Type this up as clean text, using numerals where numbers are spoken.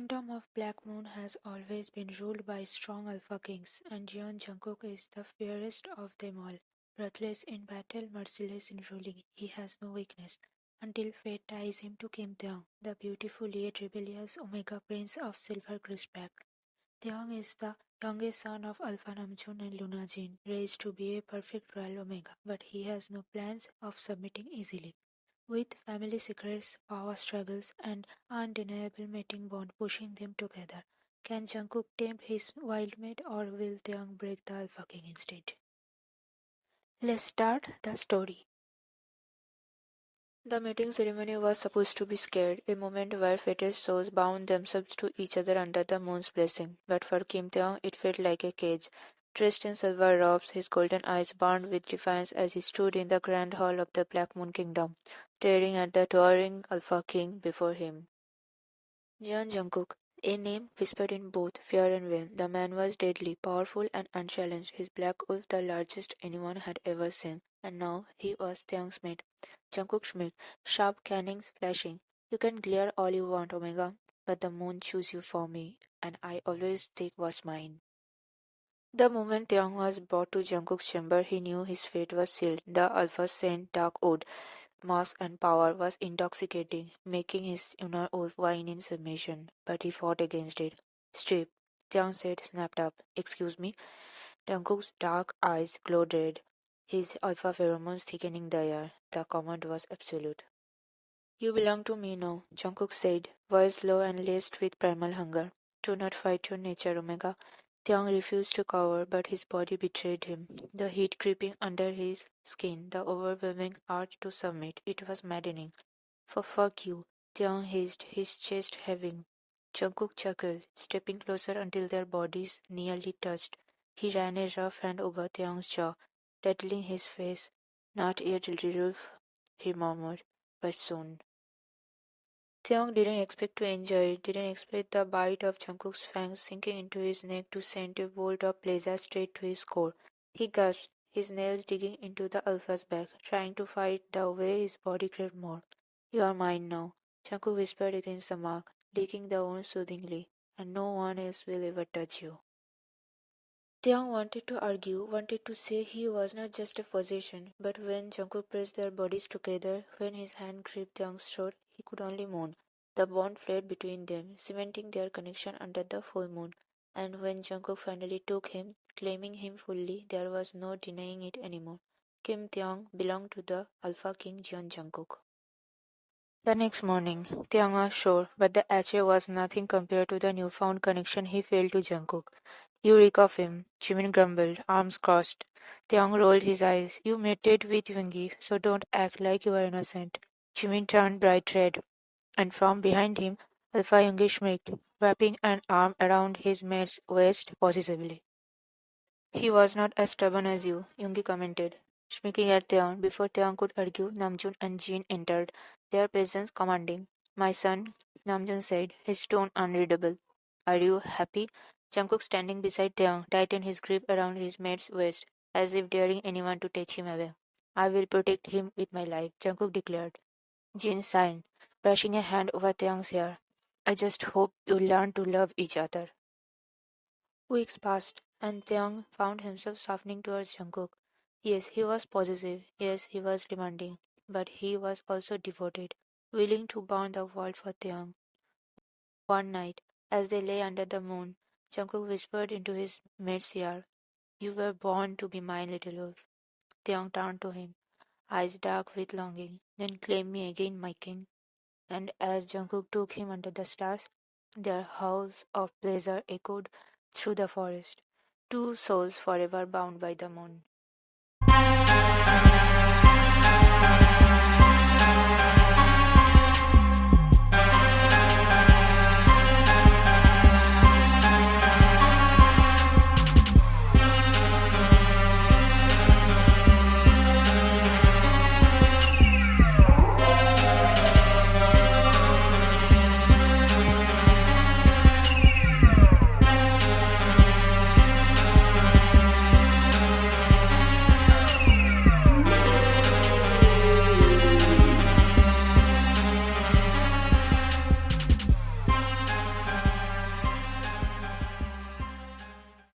kingdom of Black Moon has always been ruled by strong alpha kings, and Jeon Jungkook is the fiercest of them all. Ruthless in battle, merciless in ruling, he has no weakness, until fate ties him to Kim Taehyung, the beautiful yet rebellious Omega Prince of Silver Crestback. Taehyung is the youngest son of Alpha Namjoon and Luna Jin, raised to be a perfect royal Omega, but he has no plans of submitting easily. With family secrets, power struggles, and undeniable mating bond pushing them together, can Jungkook tame his wild mate or will Taeyang break the Alpha King instead? Let's start the story. The mating ceremony was supposed to be scared, a moment where fated souls bound themselves to each other under the moon's blessing. But for Kim Taeyong, it felt like a cage. Dressed in silver robes, his golden eyes burned with defiance as he stood in the grand hall of the Black Moon Kingdom, staring at the towering Alpha King before him. Jeon Jungkook, a name whispered in both fear and will. The man was deadly, powerful, and unchallenged, his black wolf the largest anyone had ever seen. And now he was Taeyong's mate. Jungkook Schmidt, sharp cannons flashing. You can glare all you want, Omega, but the moon chose you for me, and I always take what's mine. The moment Taeyong was brought to Jungkook's chamber, he knew his fate was sealed. The Alpha scent, dark oath, mask, and power was intoxicating, making his inner wolf whine in submission. But he fought against it. Strip, Taeyong said, snapped up. Excuse me? Jungkook's dark eyes glowed red, his alpha pheromones thickening the air. The command was absolute. You belong to me now, Jungkook said, voice low and laced with primal hunger. Do not fight your nature, Omega. Taeyong refused to cower, but his body betrayed him. The heat creeping under his skin, the overwhelming urge to submit. It was maddening. For fuck you, Taeyong hissed, his chest heaving. Jungkook chuckled, stepping closer until their bodies nearly touched. He ran a rough hand over Taeyong's jaw, rattling his face. Not yet, Wolf, he murmured, but soon. Taeyong didn't expect to enjoy it, didn't expect the bite of Jungkook's fangs sinking into his neck to send a bolt of pleasure straight to his core. He gasped, his nails digging into the Alpha's back, trying to fight the way his body craved more. You are mine now, Jungkook whispered against the mark, licking the wound soothingly, and no one else will ever touch you. Taeyong wanted to argue, wanted to say he was not just a possession, but when Jungkook pressed their bodies together, when his hand gripped Taeyong's throat, he could only moan. The bond flared between them, cementing their connection under the full moon, and when Jungkook finally took him, claiming him fully, there was no denying it anymore. Kim Taeyong belonged to the Alpha King Jeon Jungkook. The next morning, Taeyong was sure, but the Ache was nothing compared to the newfound connection he felt to Jungkook. You reek of him, Jimin grumbled, arms crossed. Taeyong rolled his eyes. You mated with Yoongi, so don't act like you are innocent. Jimin turned bright red, and from behind him, Alpha Yoongi shrieked, wrapping an arm around his mate's waist possessively. He was not as stubborn as you, Yoongi commented, smirking at Taeyong. Before Taeyong could argue, Namjoon and Jin entered, their presence commanding. My son, Namjoon said, his tone unreadable. Are you happy? Jungkook, standing beside Taeyong, tightened his grip around his mate's waist, as if daring anyone to take him away. I will protect him with my life, Jungkook declared. Jin sighed, brushing a hand over Taeyong's hair. I just hope you learn to love each other. Weeks passed, and Taeyong found himself softening towards Jungkook. Yes, he was possessive. Yes, he was demanding. But he was also devoted, willing to burn the world for Taeyong. One night, as they lay under the moon, Jungkook whispered into his mate's ear, You were born to be my little wolf. Taeyong turned to him, eyes dark with longing. Then claim me again, my king. And as Jungkook took him under the stars, their howls of pleasure echoed through the forest. Two souls forever bound by the moon.